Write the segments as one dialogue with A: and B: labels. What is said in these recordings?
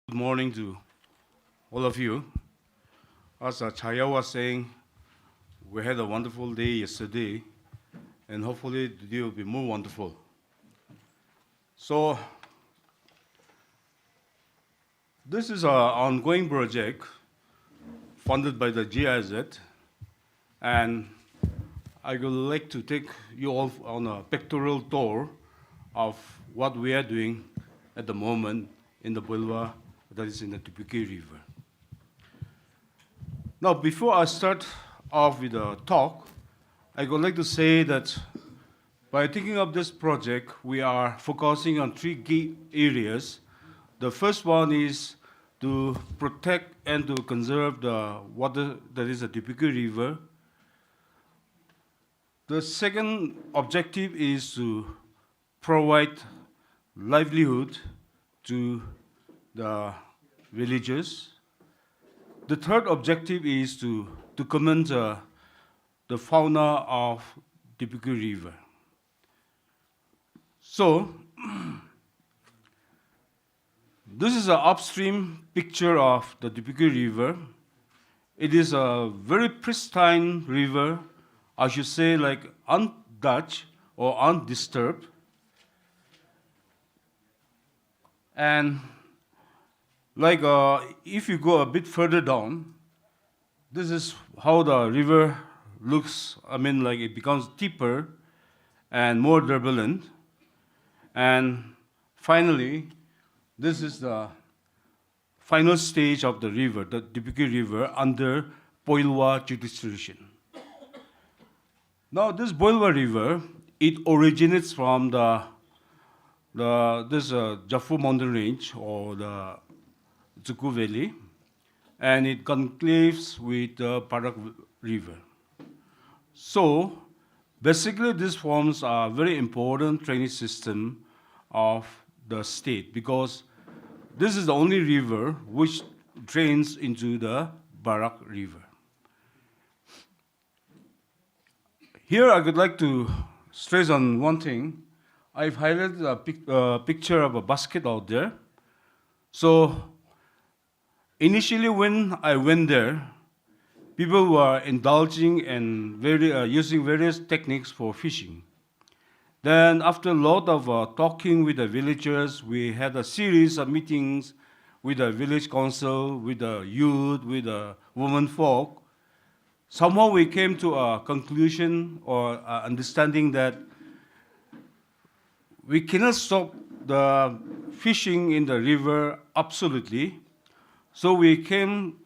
A: Good morning to all of you. As Chhaya was saying, we had a wonderful day yesterday, and hopefully today will be more wonderful. So, this is an ongoing project funded by the GIZ, and I would like to take you all on a pictorial tour of what we are doing at the moment in the Bulwa, that is in the Tripathi River. Now, before I start off with the talk, I would like to say that by thinking of this project, we are focusing on three key areas. The first one is to protect and to conserve the water that is the Tripathi River. The second objective is to provide livelihood to the villagers. The third objective is to document the fauna of Tripathi River. So, this is an upstream picture of the Tripathi River. It is a very pristine river, I should say, like untouched or undisturbed. And like if you go a bit further down, this is how the river looks. I mean, like it becomes deeper and more turbulent. And finally, this is the final stage of the river, the Tripathi River, under Poilwa jurisdiction. Now, this Poilwa River, it originates from this Jaffu mountain range or the Zuku Valley, and it conclaves with the Parak River. So, basically, this forms a very important drainage system of the state because this is the only river which drains into the Barak River. Here, I would like to stress on one thing. I've highlighted a picture of a basket out there. So, initially, when I went there, people were indulging and using various techniques for fishing. Then, after a lot of talking with the villagers, we had a series of meetings with the village council, with the youth, with the women folk. Somehow we came to a conclusion or understanding that we cannot stop the fishing in the river absolutely. So we came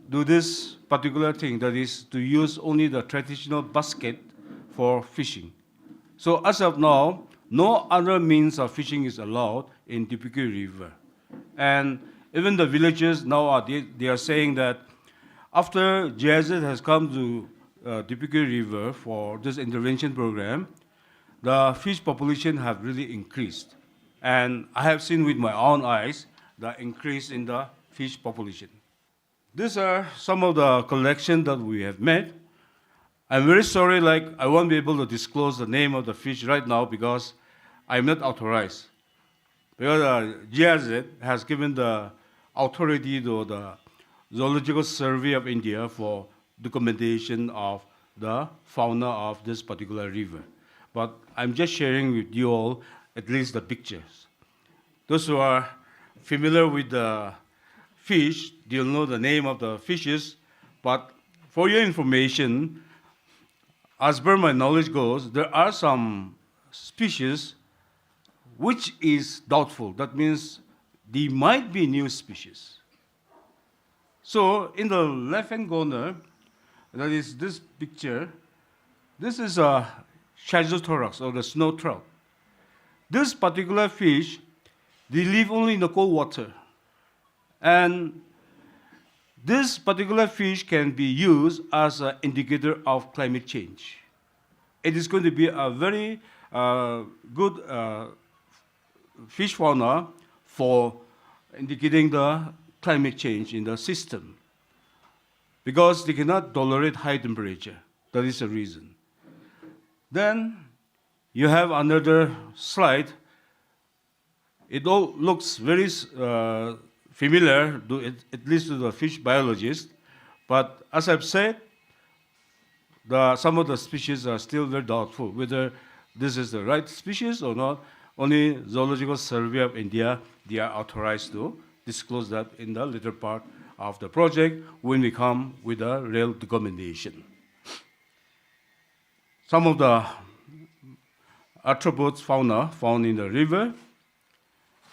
A: to this particular thing, that is to use only the traditional basket for fishing. So as of now, no other means of fishing is allowed in Tripathi River. And even the villagers now they are saying that after GIZ has come to Tripathi River for this intervention program, the fish population have really increased. And I have seen with my own eyes the increase in the fish population. These are some of the collections that we have made. I'm very sorry, like I won't be able to disclose the name of the fish right now because I'm not authorized. Because GIZ has given the authority to the Zoological Survey of India for documentation of the fauna of this particular river. But I'm just sharing with you all at least the pictures. Those who are familiar with the fish, you'll know the name of the fishes. But for your information, as per my knowledge goes, there are some species which is doubtful. That means they might be new species. So in the left-hand corner, that is this picture, this is a Schizothorax or the snow trout. This particular fish, they live only in the cold water. And this particular fish can be used as an indicator of climate change. It is going to be a very good fish fauna for indicating the climate change in the system because they cannot tolerate high temperature. That is the reason. Then you have another slide. It all looks very familiar, at least to the fish biologist. But as I've said, some of the species are still very doubtful whether this is the right species or not. Only Zoological Survey of India, they are authorized to disclose that in the later part of the project when we come with a real documentation. Some of the arthropods fauna found in the river.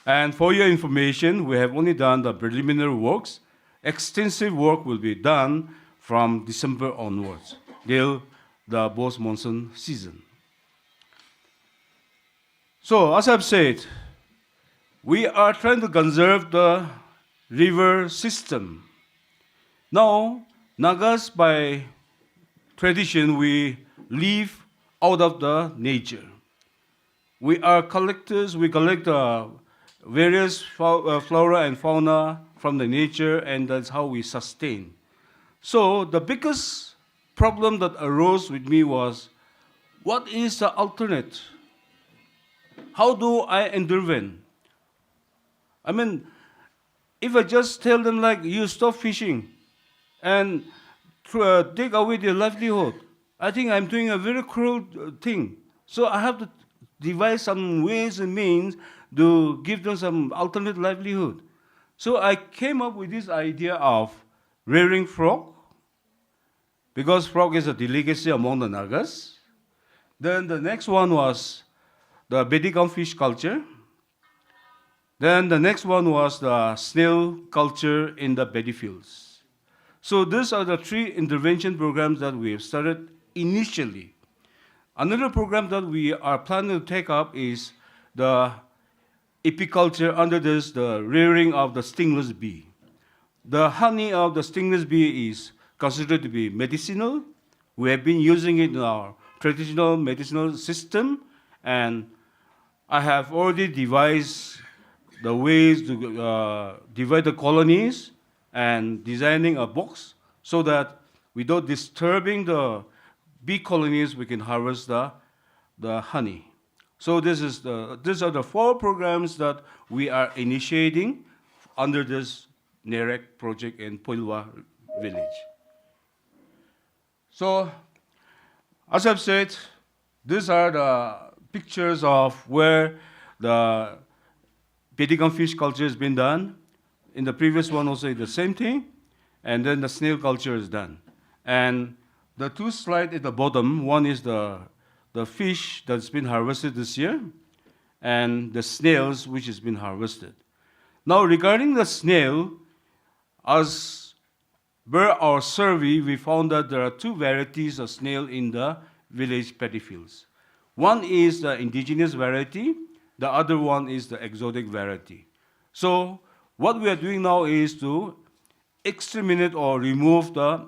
A: And for your information, we have only done the preliminary works. Extensive work will be done from December onwards, till the post-monsoon season. So, as I've said, we are trying to conserve the river system. Now, Nagas, by tradition, we live out of the nature. We are collectors, we collect various flora and fauna from the nature, and that's how we sustain. So the biggest problem that arose with me was, what is the alternate? How do I intervene? I mean, if I just tell them like, you stop fishing and take away their livelihood, I think I'm doing a very cruel thing. So I have to devise some ways and means to give them some alternate livelihood. So I came up with this idea of rearing frog, because frog is a delicacy among the Nagas. Then the next one was the bedicum fish culture. Then the next one was the snail culture in the paddy fields. So these are the three intervention programs that we have started initially. Another program that we are planning to take up is the apiculture, under this, the rearing of the stingless bee. The honey of the stingless bee is considered to be medicinal. We have been using it in our traditional medicinal system, and I have already devised the ways to divide the colonies and designing a box so that without disturbing the bee colonies, we can harvest the honey. So these are the 4 programs that we are initiating under this NEREC project in Poilwa village. So, as I've said, these are the pictures of where the bedicum fish culture has been done. In the previous one also the same thing, and then the snail culture is done. And the 2 slides at the bottom, one is the fish that's been harvested this year, and the snails which has been harvested. Now regarding the snail, as per our survey, we found that there are 2 varieties of snail in the village paddy fields. One is the indigenous variety, the other one is the exotic variety. So what we are doing now is to exterminate or remove the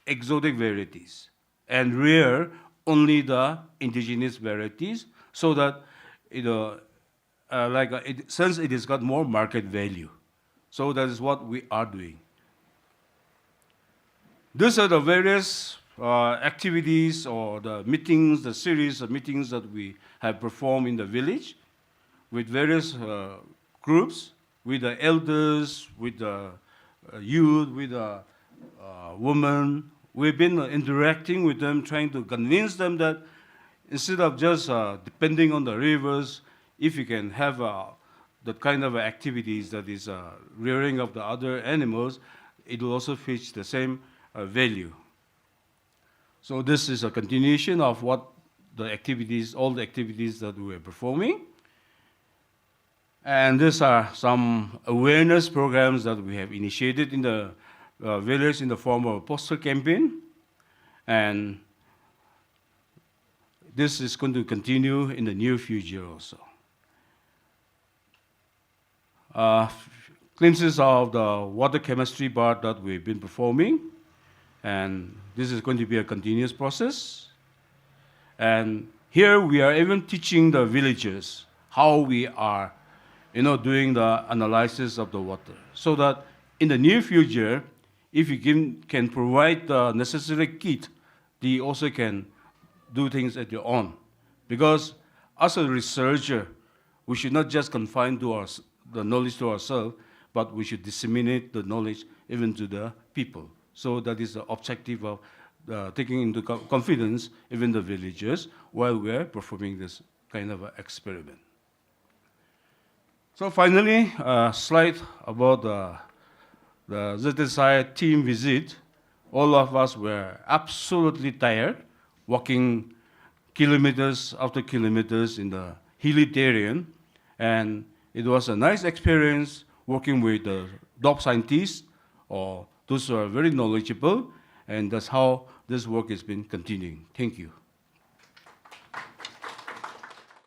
A: exotic varieties and rear only the indigenous varieties, so that since it has got more market value. So that is what we are doing. These are the various activities or the meetings, the series of meetings that we have performed in the village with various groups, with the elders, with the youth, with the women. We've been interacting with them, trying to convince them that instead of just depending on the rivers, if you can have that kind of activities, that is rearing of the other animals, it will also fetch the same value. So this is a continuation of what the activities, all the activities that we are performing. And these are some awareness programs that we have initiated in the village in the form of a poster campaign. And this is going to continue in the near future also. Glimpses of the water chemistry part that we've been performing. And this is going to be a continuous process. And here we are even teaching the villagers how we are doing the analysis of the water. So that in the near future, if you can provide the necessary kit, they also can do things at their own. Because as a researcher, we should not just confine the knowledge to ourselves, but we should disseminate the knowledge even to the people. So that is the objective of taking into confidence even the villagers while we are performing this kind of experiment. So finally, a slide about the ZSI team visit. All of us were absolutely tired, walking kilometers after kilometers in the hilly terrain, and it was a nice experience working with the dog scientists, or those who are very knowledgeable, and that's how this work has been continuing. Thank you.